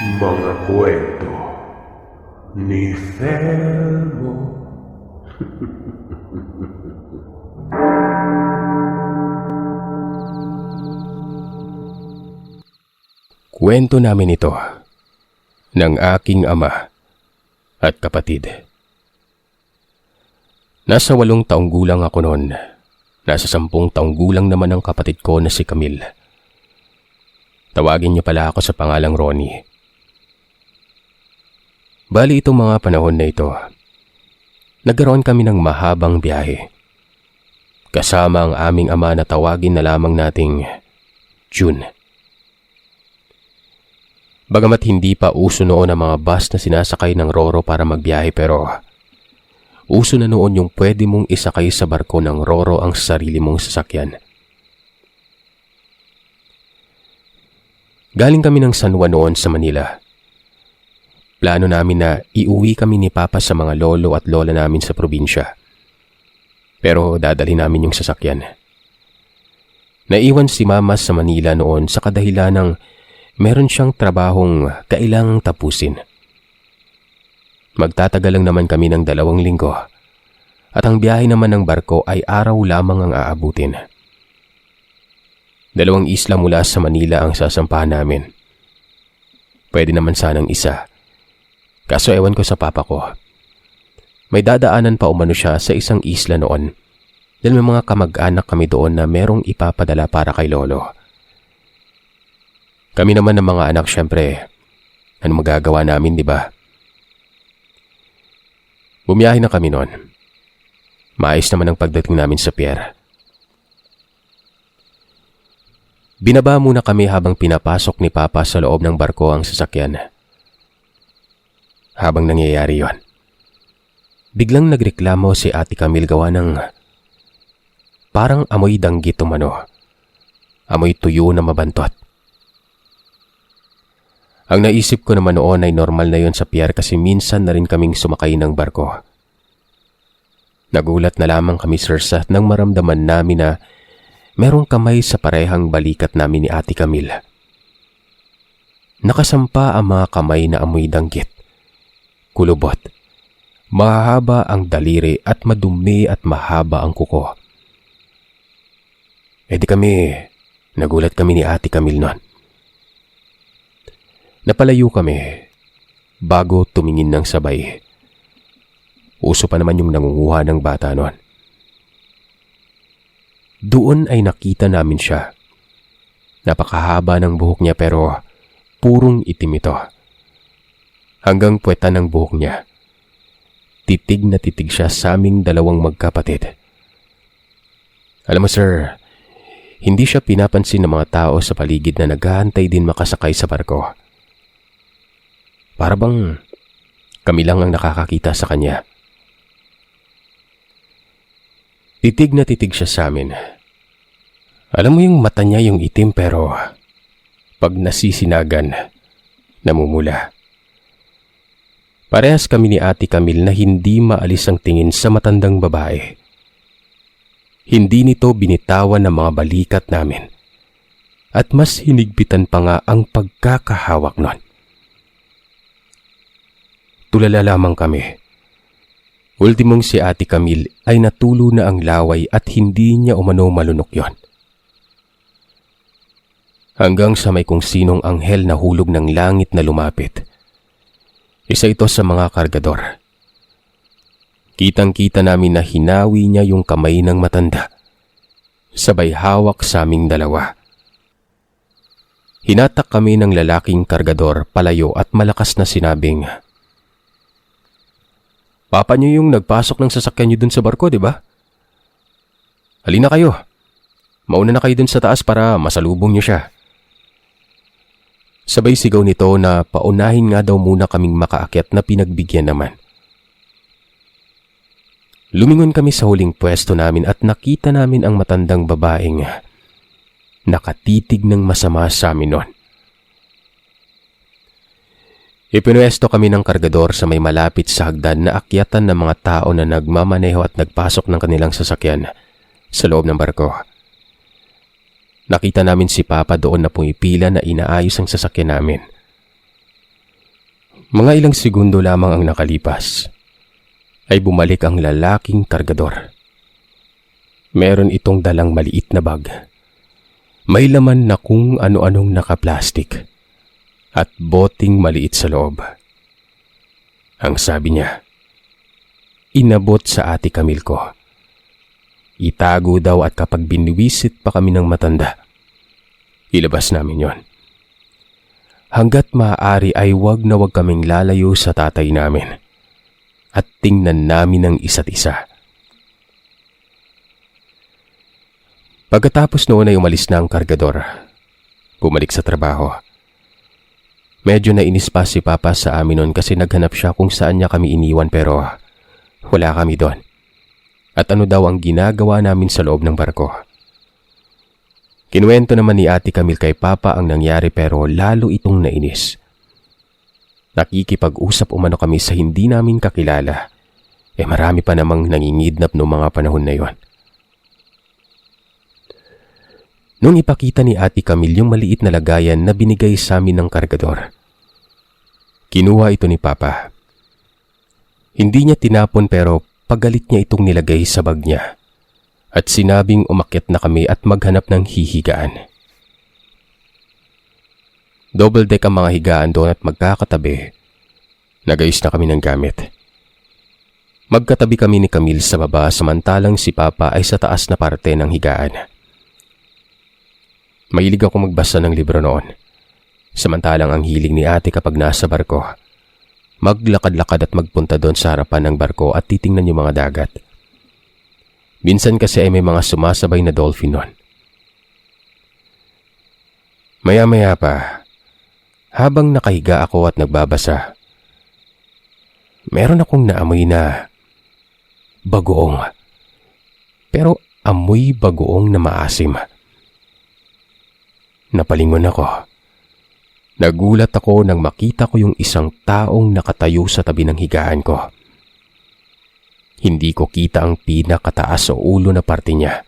Mga kwento ni Felmo. Kwento namin ito ng aking ama at kapatid. Nasa 8 taong gulang ako noon. Nasa 10 taong gulang naman ang kapatid ko na si Camille. Tawagin niya pala ako sa pangalang Ronnie. Bali itong mga panahon na ito, nagkaroon kami ng mahabang biyahe. Kasama ang aming ama na tawagin na lamang nating June. Bagamat hindi pa uso noon ang mga bus na sinasakay ng Roro para magbiyahe, pero uso na noon yung pwede mong isakay sa barko ng Roro ang sarili mong sasakyan. Galing kami ng San Juan noon sa Manila. Plano namin na iuwi kami ni Papa sa mga lolo at lola namin sa probinsya. Pero dadali namin yung sasakyan. Naiwan si Mama sa Manila noon sa kadahilan ng meron siyang trabahong kailangang tapusin. Magtatagal lang naman kami ng 2 linggo at ang biyahe naman ng barko ay araw lamang ang aabutin. 2 isla mula sa Manila ang sasampahan namin. Pwede naman sanang isa. Kaso ewan ko sa papa ko. May dadaanan pa umano siya sa isang isla noon dahil may mga kamag-anak kami doon na merong ipapadala para kay lolo. Kami naman ng mga anak, syempre, ano magagawa namin, di ba? Bumiyahe na kami noon. Maayos naman ang pagdating namin sa pier. Binaba muna kami habang pinapasok ni Papa sa loob ng barko ang sasakyan. Habang nangyayari yon, biglang nagreklamo si Ate Camille gawa ng parang amoy danggit umano. Amoy tuyo na mabantot. Ang naisip ko naman noon ay normal na yon sa pier kasi minsan na rin kaming sumakay ng barko. Nagulat na lamang kami, sirsat, nang maramdaman namin na merong kamay sa parehang balikat namin ni Ate Camille. Nakasampa ang mga kamay na amoy danggit. Kulubot. Mahaba ang daliri at madumi at mahaba ang kuko. Nagulat kami ni Ate Camille noon. Napalayo kami bago tumingin ng sabay. Uso pa naman yung nangunguha ng bata noon. Doon ay nakita namin siya. Napakahaba ng buhok niya pero purong itim ito. Hanggang puwetan ng buhok niya. Titig na titig siya sa aming 2 magkapatid. Alam mo sir, hindi siya pinapansin ng mga tao sa paligid na naghahantay din makasakay sa barko. Para bang kami lang ang nakakakita sa kanya. Titig na titig siya sa amin. Alam mo yung mata niya yung itim pero pag nasisinagan, namumula. Parehas kami ni Ate Camille na hindi maalis ang tingin sa matandang babae. Hindi nito binitawan ng mga balikat namin. At mas hinigpitan pa nga ang pagkakahawak nun. Tulala lamang kami. Ultimong si Ate Camille ay natulo na ang laway at hindi niya umano malunok yon. Hanggang sa may kung sinong anghel na hulog ng langit na lumapit. Isa ito sa mga kargador. Kitang-kita namin na hinawi niya yung kamay ng matanda. Sabay hawak sa aming 2. Hinatak kami ng lalaking kargador palayo at malakas na sinabing, "Papa niyo yung nagpasok ng sasakyan niyo dun sa barko, di ba? Halina kayo. Mauna na kayo dun sa taas para masalubong niyo siya." Sabay sigaw nito na paunahin nga daw muna kaming makaakyat na pinagbigyan naman. Lumingon kami sa huling pwesto namin at nakita namin ang matandang babaeng nakatitig ng masama sa amin noon. Ipinwesto kami ng kargador sa may malapit sa hagdan na akyatan ng mga tao na nagmamaneho at nagpasok ng kanilang sasakyan sa loob ng barko. Nakita namin si Papa doon na pumipila na inaayos ang sasakyan namin. Mga ilang segundo lamang ang nakalipas, ay bumalik ang lalaking kargador. Meron itong dalang maliit na bag. May laman na kung ano-anong nakaplastik at boting maliit sa loob. Ang sabi niya, inabot sa Ate Camille ko. Itago daw at kapag biniwisit pa kami ng matanda, ilabas namin yon. Hanggat maaari ay wag na wag kaming lalayo sa tatay namin at tingnan namin ang isa't isa. Pagkatapos noon ay umalis na ang kargador. Bumalik sa trabaho. Medyo nainis pa si Papa sa amin noon kasi naghanap siya kung saan niya kami iniwan pero wala kami doon. At ano daw ang ginagawa namin sa loob ng barko. Kinuwento naman ni Ate Camille kay Papa ang nangyari pero lalo itong nainis. Nakikipag-usap umano kami sa hindi namin kakilala. Marami pa namang nangingidnap noong mga panahon na yon. Nung ipakita ni Ate Camille yung maliit na lagayan na binigay sa amin ng kargador, kinuha ito ni Papa. Hindi niya tinapon pero pagalit niya itong nilagay sa bag niya. At sinabing umakyat na kami at maghanap ng hihigaan. Double deck ang mga higaan doon at magkakatabi. Nagayos na kami ng gamit. Magkatabi kami ni Camille sa baba samantalang si Papa ay sa taas na parte ng higaan. Mahilig ako magbasa ng libro noon. Samantalang ang hiling ni Ate kapag nasa barko, maglakad-lakad at magpunta doon sa harapan ng barko at titingnan yung mga dagat. Minsan kasi ay may mga sumasabay na dolphin nun. Maya-maya pa, habang nakahiga ako at nagbabasa, meron akong naamoy na bagoong. Pero amoy bagoong na maasim. Napalingon ako. Nagulat ako nang makita ko yung isang taong nakatayo sa tabi ng higaan ko. Hindi ko kita ang pinakataas o ulo na parte niya.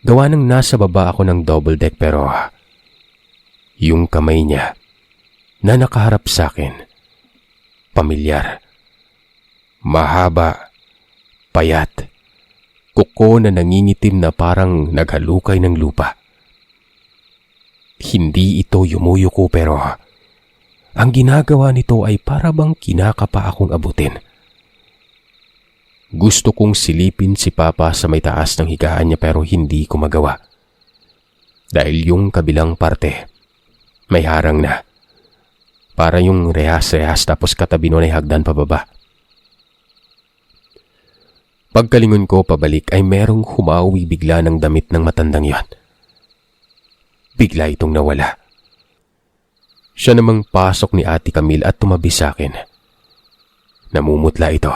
Gawa ng nasa baba ako ng double deck pero yung kamay niya na nakaharap sa akin, pamilyar. Mahaba, payat, kuko na nangingitim na parang naghalukay ng lupa. Hindi ito yumuyuko pero ang ginagawa nito ay para bang kinakapa akong abutin. Gusto kong silipin si Papa sa may taas ng higaan niya pero hindi ko magawa. Dahil yung kabilang parte, may harang na. Para yung rehas-rehas tapos katabi nun ay hagdan pababa. Pagkalingon ko pabalik ay merong humawi bigla ng damit ng matandang yon. Bigla itong nawala. Siya namang pasok ni Ate Camille at tumabi sa akin. Namumutla ito.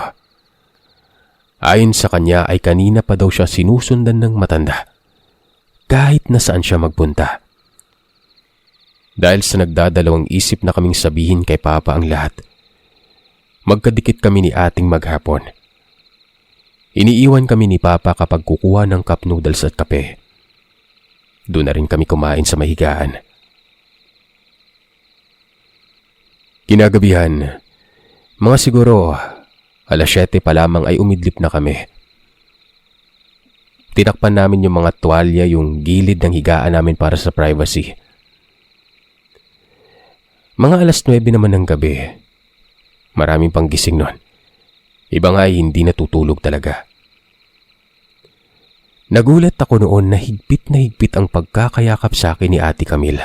Ayon sa kanya ay kanina pa daw siya sinusundan ng matanda. Kahit nasaan siya magpunta. Dahil sa nagdadalawang isip na kaming sabihin kay Papa ang lahat, magkadikit kami ni Ating maghapon. Iniiwan kami ni Papa kapag kukuha ng cup noodles at kape. Doon na rin kami kumain sa mahigaan. Kinagabihan, mga siguro 7:00 pa lamang ay umidlip na kami. Tinakpan namin yung mga tuwalya yung gilid ng higaan namin para sa privacy. Mga 9:00 naman ng gabi. Maraming pang gising nun. Iba nga ay hindi natutulog talaga. Nagulat ako noon na higpit ang pagkakayakap sa akin ni Ate Camille.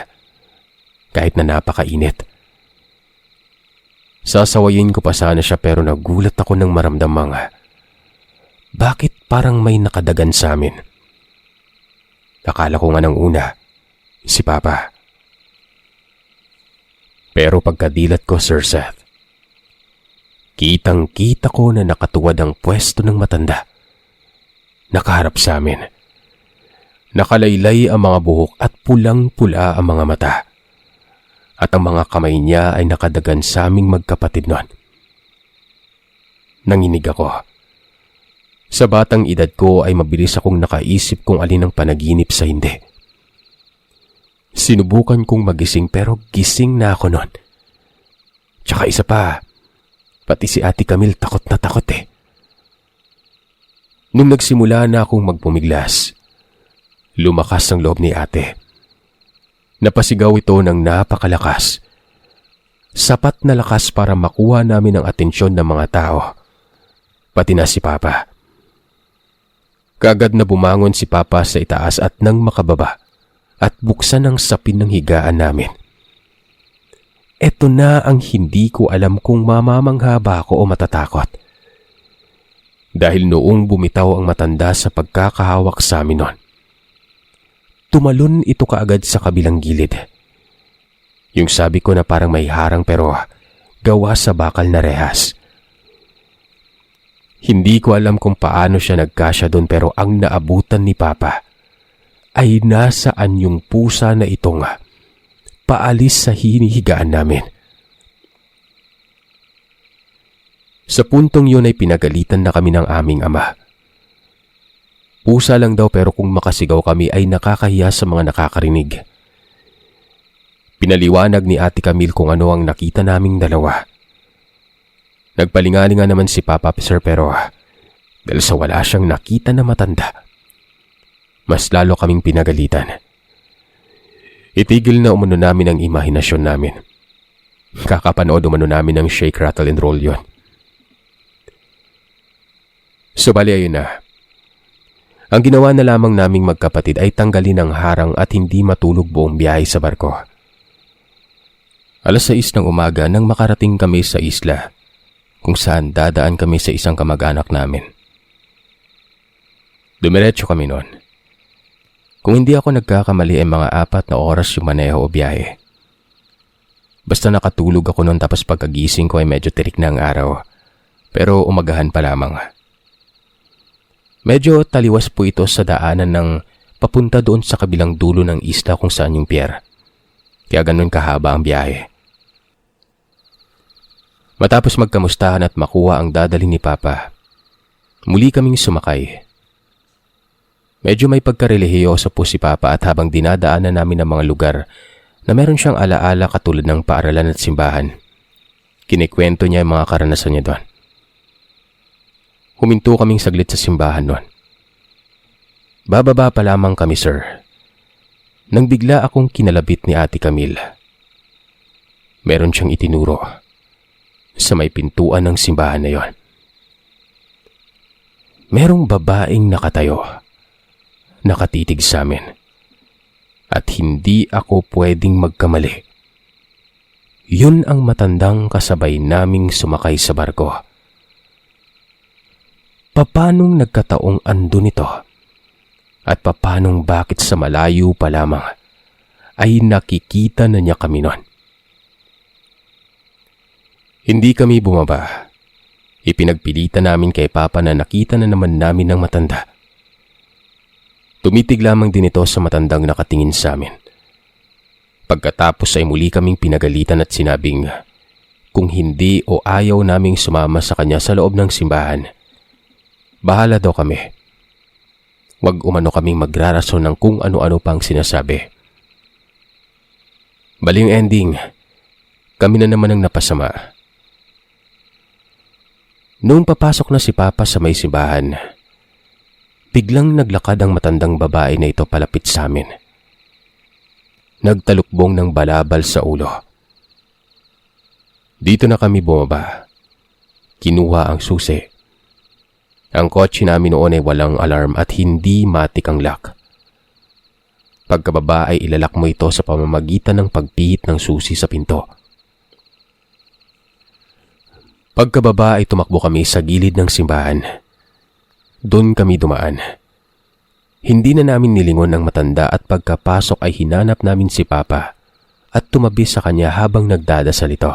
Kahit na napakainit. Sasawayin ko pa sana siya pero nagulat ako nang maramdamang bakit parang may nakadagan sa amin. Akala ko nga ng una, si Papa. Pero pagkadilat ko, Sir Seth, kitang-kita ko na nakatuwad ang pwesto ng matanda. Nakaharap sa amin. Nakalaylay ang mga buhok at pulang-pula ang mga mata. At ang mga kamay niya ay nakadagan sa aming magkapatid noon. Nanginig ako. Sa batang edad ko ay mabilis akong nakaisip kung alin ang panaginip sa hindi. Sinubukan kong magising pero gising na ako noon. Tsaka isa pa, pati si Ate Camille takot na takot eh. Nung nagsimula na akong magpumiglas, lumakas ang loob ni ate. Napasigaw ito ng napakalakas. Sapat na lakas para makuha namin ang atensyon ng mga tao, pati na si Papa. Kaagad na bumangon si Papa sa itaas at nang makababa at buksan ang sapin ng higaan namin. Eto na ang hindi ko alam kung mamamangha ba ako o matatakot. Dahil noong bumitaw ang matanda sa pagkakahawak sa amin nun, tumalon ito kaagad sa kabilang gilid. Yung sabi ko na parang may harang pero gawa sa bakal na rehas. Hindi ko alam kung paano siya nagkasya doon pero ang naabutan ni Papa ay nasaan yung pusa na itong paalis sa hinihigaan namin. Sa puntong yun ay pinagalitan na kami ng aming ama. Pusa lang daw pero kung makasigaw kami ay nakakahiya sa mga nakakarinig. Pinaliwanag ni Ate Camille kung ano ang nakita naming dalawa. Nagpalingalinga naman si Papa Sir pero dahil sa wala siyang nakita na matanda, mas lalo kaming pinagalitan. Itigil na umano namin ang imahinasyon namin. Kakapanood umano namin ng Shake, Rattle and Roll yun. So bali ayun na. Ang ginawa na lamang naming magkapatid ay tanggalin ang harang at hindi matulog buong biyahe sa barko. 6:00 ng umaga nang makarating kami sa isla kung saan dadaan kami sa isang kamag-anak namin. Dumiretso kami noon. Kung hindi ako nagkakamali ay mga 4 na oras yung maneho o biyahe. Basta nakatulog ako noon tapos pagkagising ko ay medyo tirik na ang araw. Pero umagahan pa lamang. Medyo taliwas po ito sa daanan ng papunta doon sa kabilang dulo ng isla kung saan yung pier. Kaya ganun kahaba ang biyahe. Matapos magkamustahan at makuha ang dadalhin ni Papa, muli kaming sumakay. Medyo may pagkarelihiyoso po si Papa at habang dinadaanan namin ang mga lugar na meron siyang alaala katulad ng paaralan at simbahan, kinikwento niya ang mga karanasan niya doon. Huminto kaming saglit sa simbahan noon. Bababa pa lamang kami, sir, nang bigla akong kinalabit ni Ate Camille. Meron siyang itinuro sa may pintuan ng simbahan na yon. Merong babaeng nakatayo, nakatitig sa amin. At hindi ako pwedeng magkamali. Yun ang matandang kasabay naming sumakay sa barko. Papanong nagkataong andun ito? At papanong bakit sa malayo pa lamang ay nakikita na niya kami nun? Hindi kami bumaba. Ipinagpilitan namin kay Papa na nakita na naman namin ng matanda. Tumitig lamang din ito sa matandang nakatingin sa amin. Pagkatapos ay muli kaming pinagalitan at sinabing kung hindi o ayaw naming sumama sa kanya sa loob ng simbahan, bahala daw kami. Wag umano kaming magrarason ng kung ano-ano pang sinasabi. Baling ending, kami na naman ang napasama. Noong papasok na si Papa sa may simbahan, biglang naglakad ang matandang babae na ito palapit sa amin. Nagtalukbong ng balabal sa ulo. Dito na kami bumaba. Kinuha ang susi. Ang kotse namin noon ay walang alarm at hindi matik ang lock. Pagkababa ay ilalak mo ito sa pamamagitan ng pagpihit ng susi sa pinto. Pagkababa ay tumakbo kami sa gilid ng simbahan. Doon kami dumaan. Hindi na namin nilingon ang matanda at pagkapasok ay hinanap namin si Papa at tumabi sa kanya habang nagdadasal ito.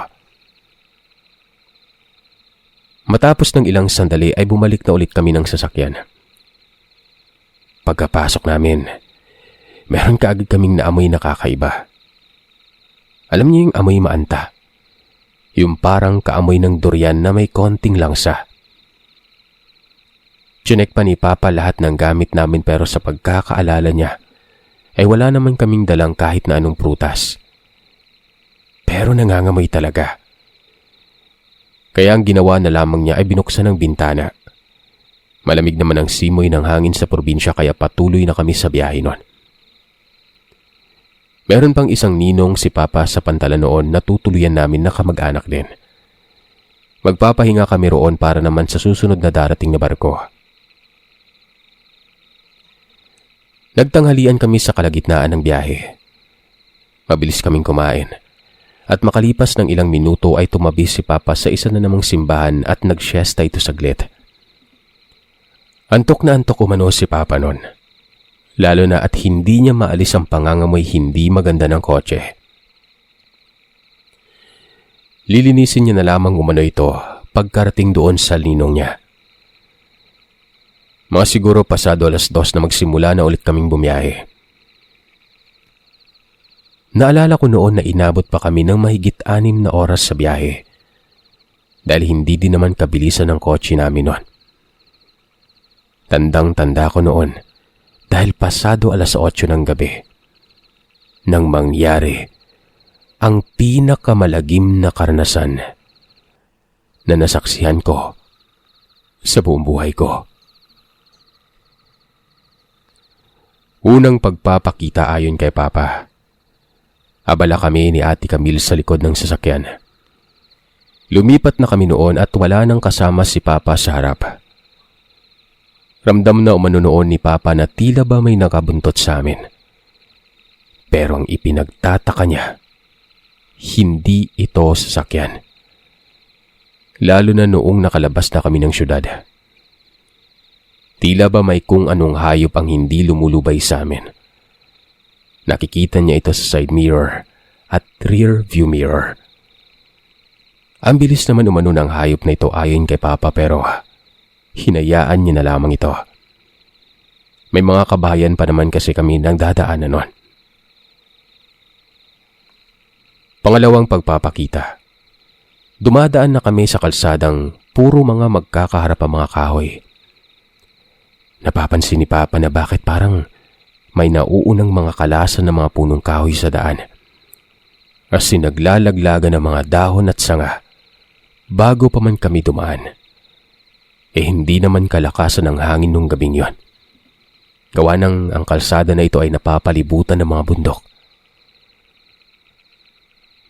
Matapos ng ilang sandali ay bumalik na ulit kami ng sasakyan. Pagkapasok namin, meron kaagad kaming naamoy na kakaiba. Alam niyo yung amoy maanta? Yung parang kaamoy ng durian na may konting langsa. Chinek pa ni Papa lahat ng gamit namin pero sa pagkakaalala niya ay wala naman kaming dalang kahit na anong prutas. Pero nangangamoy talaga. Kaya ang ginawa na lamang niya ay binuksan ang bintana. Malamig naman ang simoy ng hangin sa probinsya kaya patuloy na kami sa biyahe noon. Meron pang isang ninong si Papa sa Pantalan noon na tutuluyan namin na kamag-anak din. Magpapahinga kami roon para naman sa susunod na darating na barko. Nagtanghalian kami sa kalagitnaan ng biyahe. Mabilis kaming kumain. At makalipas ng ilang minuto ay tumabi si Papa sa isa na namang simbahan at nagsiesta ito saglit. Antok na antok umano si Papa noon. Lalo na at hindi niya maalis ang pangangamoy hindi maganda ng kotse. Lilinisin niya na lamang umano ito pagkarating doon sa ninong niya. Mga siguro pasado 2:00 na magsimula na ulit kaming bumiyahe. Naalala ko noon na inabot pa kami ng mahigit 6 na oras sa biyahe. Dahil hindi din naman kabilisan ng kotse namin noon. Tandang-tanda ko noon dahil pasado 8:00 ng gabi nang mangyari ang pinakamalagim na karanasan na nasaksihan ko sa buong buhay ko. Unang pagpapakita ayon kay Papa. Abala kami ni Ate Camille sa likod ng sasakyan. Lumipat na kami noon at wala nang kasama si Papa sa harap. Ramdam na umano noon ni Papa na tila ba may nakabuntot sa amin. Pero ang ipinagtataka niya, hindi ito sasakyan. Lalo na noong nakalabas na kami ng syudad. Tila ba may kung anong hayop ang hindi lumulubay sa amin. Nakikita niya ito sa side mirror at rear view mirror. Ang bilis naman umano ng hayop na ito ayon kay Papa pero hinayaan niya na lamang ito. May mga kabayan pa naman kasi kami nang dadaanan nun. Pangalawang pagpapakita. Dumadaan na kami sa kalsadang puro mga magkakaharap ang mga kahoy. Napapansin ni Papa na bakit parang may nauunang mga kalasan ng mga punong kahoy sa daan. As sinaglalaglagan ng mga dahon at sanga bago pa man kami dumaan. Hindi naman kalakasan ng hangin nung gabing yon. Gawa ng ang kalsada na ito ay napapalibutan ng mga bundok.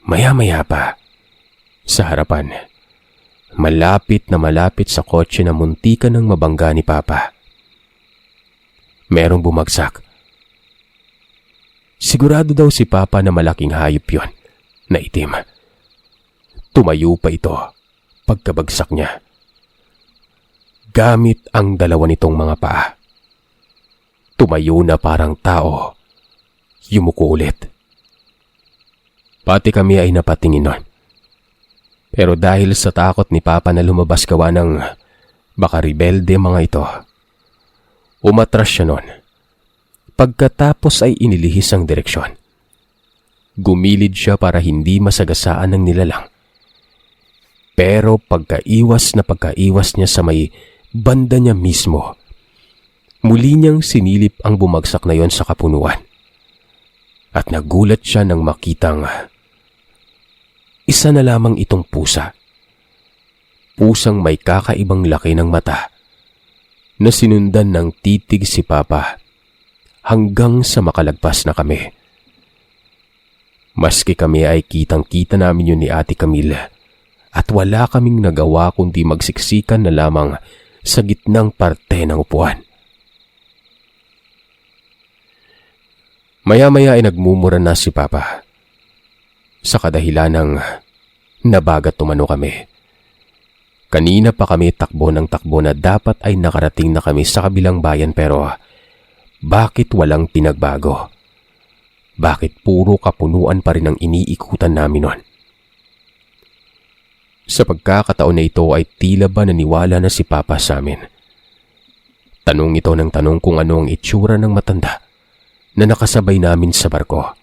Maya-maya pa, sa harapan, malapit na malapit sa kotse na muntikan ng mabangga ni Papa. Merong bumagsak. Sigurado daw si Papa na malaking hayop yon, na itim. Tumayo pa ito pagkabagsak niya. Gamit ang dalawa nitong mga paa. Tumayo na parang tao. Yumuko ulit. Pati kami ay napatingin nun. Pero dahil sa takot ni Papa na lumabas gawa ng baka rebelde mga ito, umatras siya nun. Pagkatapos ay inilihis ang direksyon. Gumilid siya para hindi masagasaan ng nilalang. Pero pagkaiwas niya sa may banda niya mismo, muli niyang sinilip ang bumagsak na yon sa kapunuan. At nagulat siya nang makitang isa na lamang itong pusa. Pusang may kakaibang laki ng mata na sinundan ng titig si Papa hanggang sa makalagpas na kami. Maski kami ay kitang-kita namin yun ni Ate Camille at wala kaming nagawa kundi magsiksikan na lamang sa gitnang parte ng upuan. Maya-maya ay nagmumura na si Papa sa kadahilan ng nabagat tumano kami. Kanina pa kami takbo ng takbo na dapat ay nakarating na kami sa kabilang bayan pero bakit walang pinagbago? Bakit puro kapunuan pa rin ang iniikutan namin nun? Sa pagkakataon na ito ay tila ba naniwala na si Papa sa amin. Tanong ito ng tanong kung ano ang itsura ng matanda na nakasabay namin sa barko.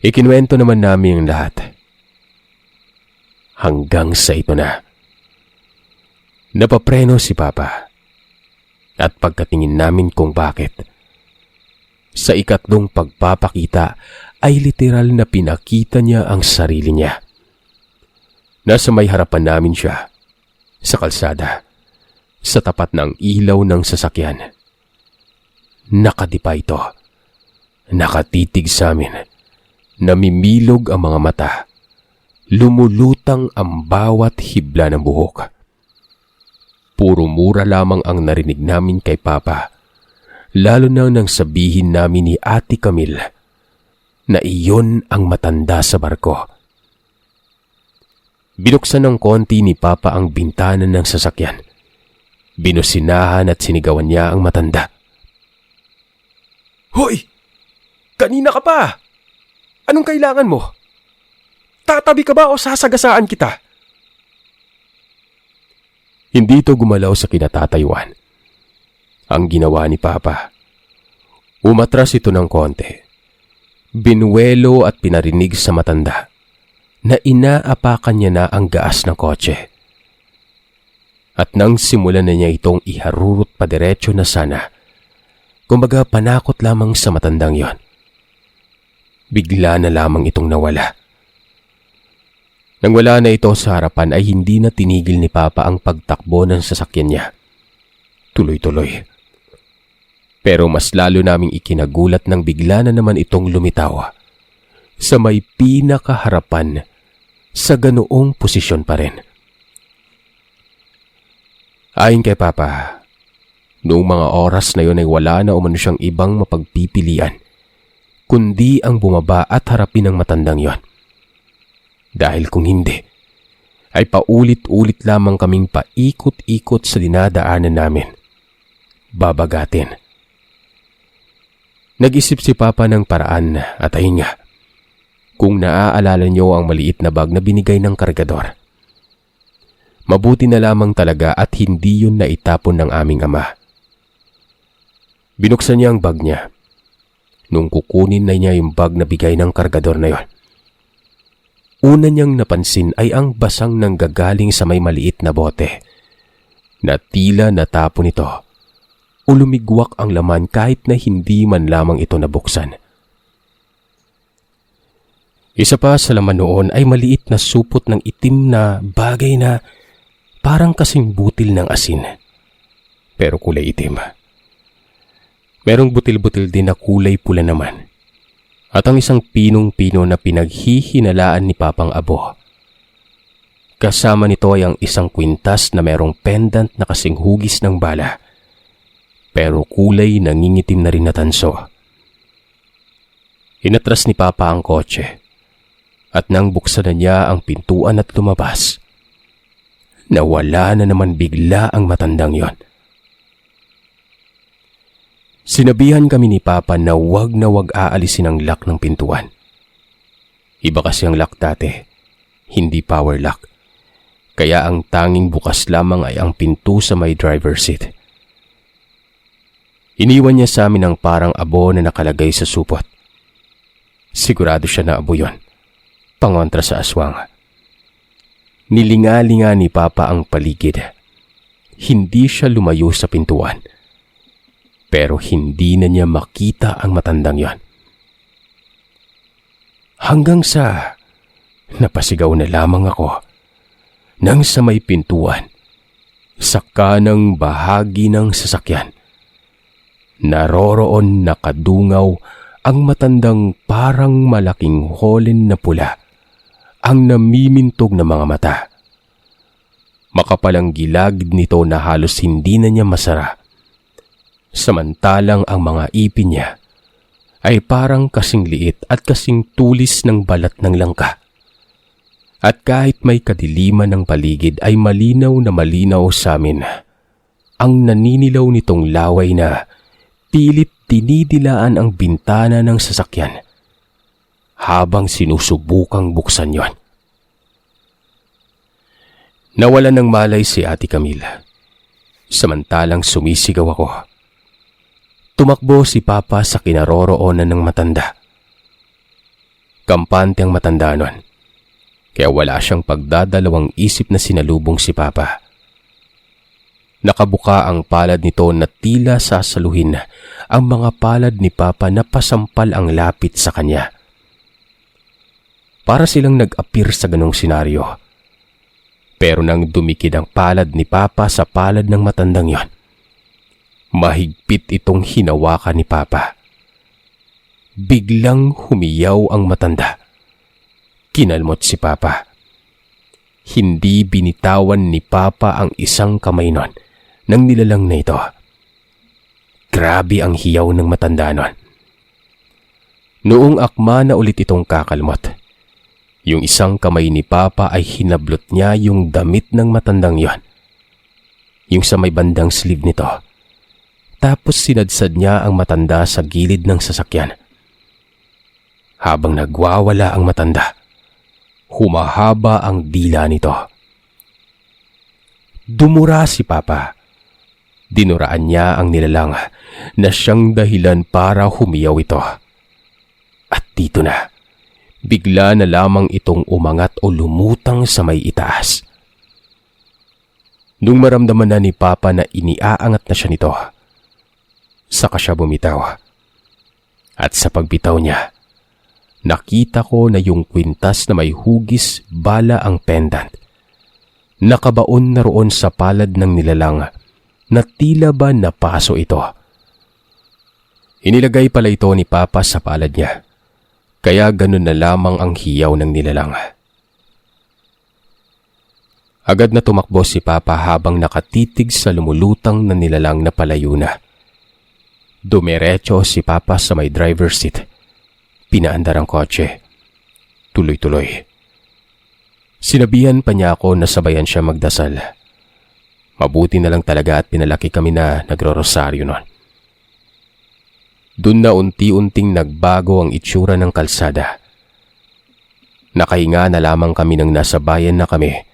Ikinuwento naman namin ang lahat. Hanggang sa ito na. Napapreno si Papa. At pagkatingin namin kung bakit, sa ikatlong pagpapakita ay literal na pinakita niya ang sarili niya. Nasa may harapan namin siya, sa kalsada, sa tapat ng ilaw ng sasakyan. Nakadipa ito. Nakatitig sa amin. Namimilog ang mga mata. Lumulutang ang bawat hibla ng buhok. Puro mura lamang ang narinig namin kay Papa, lalo na nang sabihin namin ni Ate Camille na iyon ang matanda sa barko. Binuksan ng konti ni Papa ang bintana ng sasakyan. Binusinahan at sinigawan niya ang matanda. "Hoy! Kanina ka pa! Anong kailangan mo? Tatabi ka ba o sasagasaan kita?" Hindi ito gumalaw sa kinatatayuan. Ang ginawa ni Papa, umatras ito ng konti. Binuwelo at pinarinig sa matanda na inaapakan niya na ang gaas ng kotse. At nang simulan na niya itong iharurot padiretso na sana, kumbaga panakot lamang sa matandang yon, bigla na lamang itong nawala. Nang wala na ito sa harapan ay hindi na tinigil ni Papa ang pagtakbo ng sasakyan niya. Tuloy-tuloy. Pero mas lalo naming ikinagulat nang bigla na naman itong lumitaw sa may pinakaharapan sa ganoong posisyon pa rin. Ayon kay Papa, noong mga oras na yon ay wala na umano siyang ibang mapagpipilian kundi ang bumaba at harapin ang matandang yon. Dahil kung hindi, ay paulit-ulit lamang kaming paikot-ikot sa dinadaanan namin. Babagatin. Nag-isip si Papa ng paraan at ayun nga, kung naaalala niyo ang maliit na bag na binigay ng kargador. Mabuti na lamang talaga at hindi yun naitapon ng aming ama. Binuksan niya ang bag niya. Nung kukunin na niya yung bag na bigay ng kargador na yon, una niyang napansin ay ang basang nanggagaling sa may maliit na bote na tila natapon ito o lumigwak ang laman kahit na hindi man lamang ito nabuksan. Isa pa sa laman noon ay maliit na supot ng itim na bagay na parang kasing butil ng asin, pero kulay itim. Merong butil-butil din na kulay pula naman. At ang isang pinong-pino na pinaghihinalaan ni Papang Abo. Kasama nito ay ang isang kwintas na merong pendant na kasing hugis ng bala, pero kulay nangingitim na rin na tanso. Inatras ni Papa ang kotse, at nang buksan na niya ang pintuan at lumabas, nawala na naman bigla ang matandang yon. Sinabihan kami ni Papa na wag aalisin ang lock ng pintuan. Iba kasi ang lock dati, hindi power lock. Kaya ang tanging bukas lamang ay ang pinto sa may driver's seat. Iniwan niya sa amin ang parang abo na nakalagay sa supot. Sigurado siya na abo yon, pangontra sa aswang. Nilinga-linga ni Papa ang paligid. Hindi siya lumayo sa pintuan. Pero hindi na niya makita ang matandang yon. Hanggang sa napasigaw na lamang ako nang sa may pintuan, sa kanang bahagi ng sasakyan, naroroon nakadungaw ang matandang parang malaking holen na pula ang namimintog na mga mata. Makapalang gilagid nito na halos hindi na niya masara. Samantalang ang mga ipin niya ay parang kasing liit at kasing tulis ng balat ng langka. At kahit may kadiliman ng paligid ay malinaw na malinaw sa amin ang naninilaw nitong laway na pilit dinidilaan ang bintana ng sasakyan habang sinusubukang buksan yon. Nawalan ng malay si Ate Camille, samantalang sumisigaw ako. Tumakbo si Papa sa kinaroroonan ng matanda. Kampante ang matanda nun, kaya wala siyang pagdadalawang isip na sinalubong si Papa. Nakabuka ang palad nito na tila sasaluhin ang mga palad ni Papa na pasampal ang lapit sa kanya. Para silang nag-appear sa ganong senaryo, Pero nang dumikit ang palad ni Papa sa palad ng matandang yon, mahigpit itong hinawakan ni Papa. Biglang humiyaw ang matanda. Kinalmot si Papa. Hindi binitawan ni Papa ang isang kamay nun ng nilalang na ito. Grabe ang hiyaw ng matanda nun. Noong akma na ulit itong kakalmot, yung isang kamay ni Papa ay hinablot niya yung damit ng matandang yon, yung sa may bandang sleeve nito. Tapos sinadsad niya ang matanda sa gilid ng sasakyan. Habang nagwawala ang matanda, humahaba ang dila nito. Dumura si Papa. Dinuraan niya ang nilalang na siyang dahilan para humiyaw ito. At dito na, bigla na lamang itong umangat o lumutang sa may itaas. Nung maramdaman na ni Papa na iniaangat na siya nito, saka siya bumitaw. At sa pagbitaw niya, nakita ko na yung kwintas na may hugis bala ang pendant. Nakabaon na roon sa palad ng nilalang na tila ba napaso ito. Inilagay pala ito ni Papa sa palad niya, kaya ganun na lamang ang hiyaw ng nilalang. Agad na tumakbo si Papa habang nakatitig sa lumulutang na nilalang na palayo na. Dumiretso si Papa sa may driver's seat. Pinaandar ang kotse. Tuloy-tuloy. Sinabihan pa niya ako na sabayan siya magdasal. Mabuti na lang talaga at pinalaki kami na nagro-rosaryo noon. Doon na unti-unting nagbago ang itsura ng kalsada. Nakahinga na lamang kami nang nasa bayan na kami,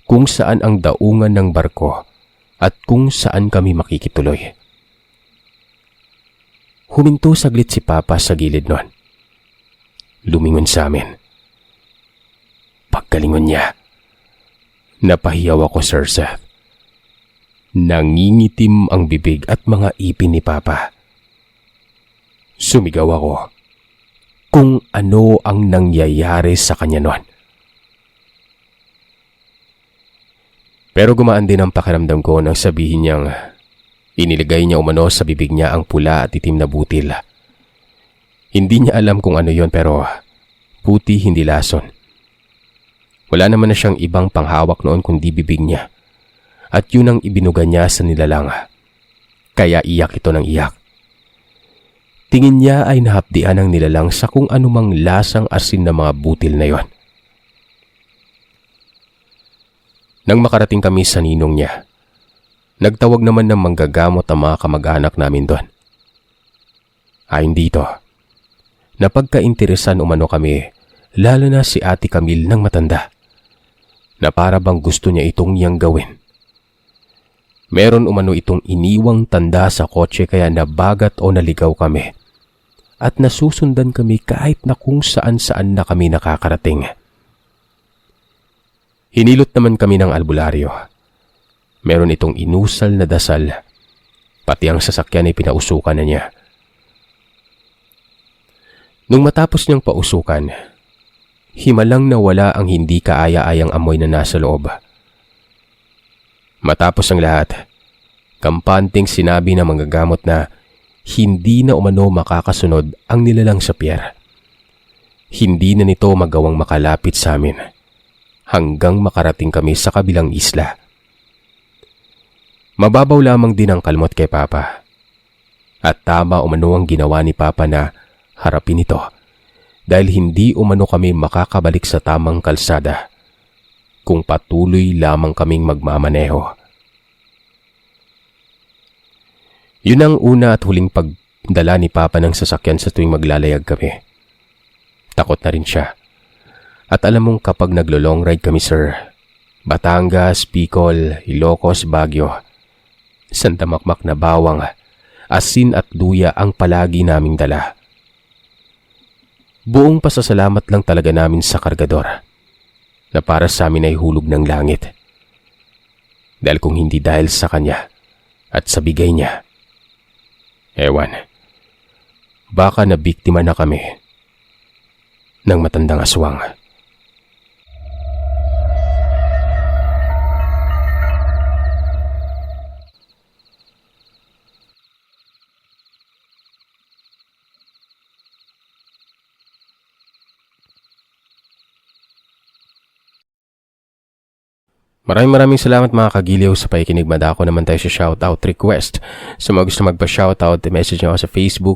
kung saan ang daungan ng barko at kung saan kami makikituloy. Huminto saglit si Papa sa gilid nun. Lumingon sa amin. Pagkalingon niya, napahiyaw ako, Sir Seth. Nangingitim ang bibig at mga ipin ni Papa. Sumigaw ako kung ano ang nangyayari sa kanya noon. Pero gumaan din ang pakiramdam ko nang sabihin niyang inilagay niya umano sa bibig niya ang pula at itim na butil. Hindi niya alam kung ano yon, pero puti hindi lason. Wala naman na siyang ibang panghawak noon kundi bibig niya. At yun ang ibinuga niya sa nilalang. Kaya iyak ito ng iyak. Tingin niya ay nahapdian ng nilalang sa kung anumang lasang asin na mga butil na yon. Nang makarating kami sa ninong niya, nagtawag naman ng manggagamot ang mga kamag-anak namin doon. Ayon dito, napagkainteresan umano kami, lalo na si Ate Camille ng matanda, na para bang gusto niya itong niyang gawin. Meron umano itong iniwang tanda sa kotse kaya nabagat o naligaw kami at nasusundan kami kahit na kung saan-saan na kami nakakarating. Hinilot naman kami ng albularyo. Meron itong inusal na dasal, pati ang sasakyan ay pinausukan na niya. Nung matapos niyang pausukan, himalang nawala ang hindi kaaya-ayang amoy na nasa loob. Matapos ang lahat, kampanteng sinabi ng manggagamot na hindi na umano makakasunod ang nilalang sa pier. Hindi na nito magawang makalapit sa amin hanggang makarating kami sa kabilang isla. Mababaw lamang din ang kalmot kay Papa. At tama umano ang ginawa ni Papa na harapin ito dahil hindi umano kami makakabalik sa tamang kalsada kung patuloy lamang kaming magmamaneho. Yun ang una at huling pagdala ni Papa ng sasakyan sa tuwing maglalayag kami. Takot na rin siya. At alam mong kapag naglo-long ride kami, sir, Batangas, Bicol, Ilocos, Baguio, sandamakmak na bawang, asin at luya ang palagi naming dala. Buong pasasalamat lang talaga namin sa kargador na para sa amin ay hulog ng langit. Dahil kung hindi dahil sa kanya at sa bigay niya, ewan, baka nabiktima na kami ng matandang aswang. Maraming salamat mga kagiliw sa pakikinig. Madako naman tayo sa shoutout request. Sa mga gusto magpa-shoutout, message nyo ako sa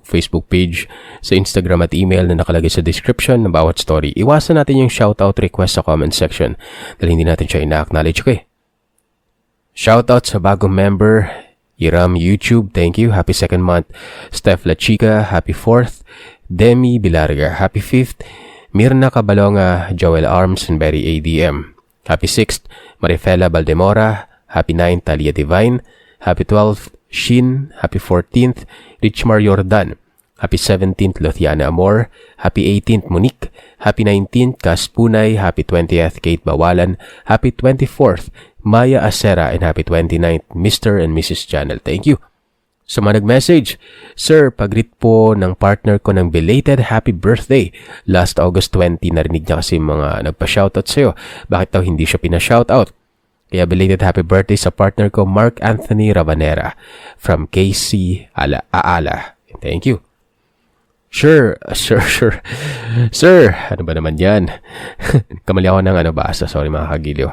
Facebook page, sa Instagram at email na nakalagay sa description ng bawat story. Iwasan natin yung shoutout request sa comment section dahil hindi natin siya ina-acknowledge ko eh. Shoutout sa bagong member, Iram YouTube, thank you. Happy 2nd month. Steph La Chica, happy 4th. Demi Bilarga, happy 5th. Mirna Cabalonga, Joel Arms, and Berry ADM. Happy 6th, Marifela Baldemora. Happy 9th, Talia Divine. Happy 12th, Shin. Happy 14th, Richmar Jordan. Happy 17th, Luciana Amor. Happy 18th, Monique. Happy 19th, Cas Punay. Happy 20th, Kate Bawalan. Happy 24th, Maya Acera. And happy 29th, Mr. and Mrs. Channel. Thank you. Sa mga nag-message, Sir, pag-greet po ng partner ko ng belated happy birthday. Last August 20, narinig niya kasi mga nagpa-shoutout sa'yo. Bakit daw hindi siya pina-shoutout? Kaya belated happy birthday sa partner ko, Mark Anthony Rabanera from KC Aala. Thank you. Sure. Sir, ano ba naman yan? Kamali ako ng basa. Sorry mga kagiliw.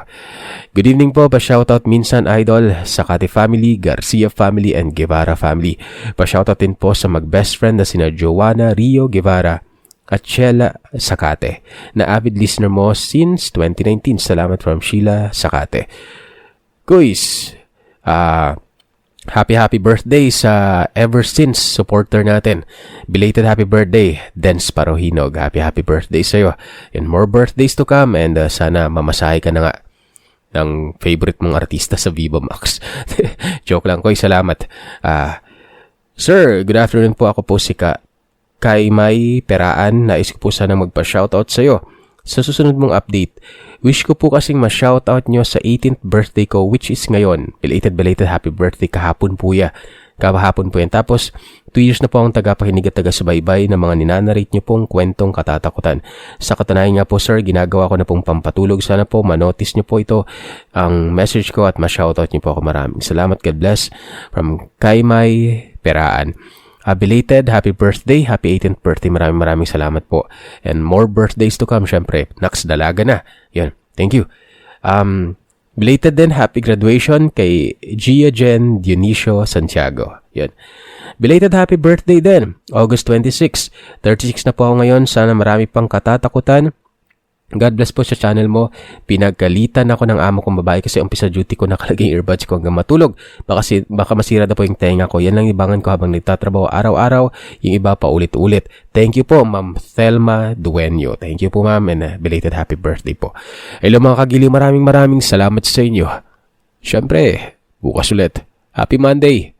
Good evening po. Pa-shoutout minsan idol, Sakate family, Garcia family, and Guevara family. Pa-shoutout din po sa mag-best friend na sina Joanna Rio Guevara at Sheila Sakate, na avid listener mo since 2019. Salamat from Sheila Sakate. Guys, happy birthday sa ever since supporter natin. Belated happy birthday, Dens Parohinog. Happy birthday sa'yo. And more birthdays to come, and sana mamasahe ka na nga ng favorite mong artista sa Vivo Max. Joke lang, Koy. Salamat. Sir, good afternoon po. Ako po si Kaimay Peraan. Nais ko po sana magpa-shoutout sa'yo. Sa susunod mong update, wish ko po kasing ma-shoutout nyo sa 18th birthday ko, which is ngayon. Belated happy birthday kahapon po yan. Tapos, 2 years na po akong tagapakinig at taga-subaybay ng mga ninanarate nyo pong kwentong katatakutan. Sa katunayan nga po sir, ginagawa ko na pong pampatulog. Sana po manotice nyo po ito, ang message ko, at ma-shoutout nyo po ako. Maraming salamat. God bless. From Kaimay Peraan. Belated happy birthday, happy 18th birthday. Maraming salamat po. And more birthdays to come, syempre. Next dalaga na. Yan. Thank you. Belated din happy graduation kay Gia Jen Dionisio Santiago. Yan. Belated happy birthday din, August 26. 36 na po ako ngayon. Sana marami pang katatakutan. God bless po sa channel mo. Pinagkalitan ako ng amo kong babae kasi umpisa duty ko nakalagay earbuds ko hanggang matulog. Baka masira na po yung tenga ko. Yan lang ibangan ko habang nagtatrabaho araw-araw. Yung iba pa ulit-ulit. Thank you po, Ma'am Thelma Dueño. Thank you po, Ma'am, and belated happy birthday po. Hello mga kagiliw, maraming salamat sa inyo. Siyempre, bukas ulit. Happy Monday!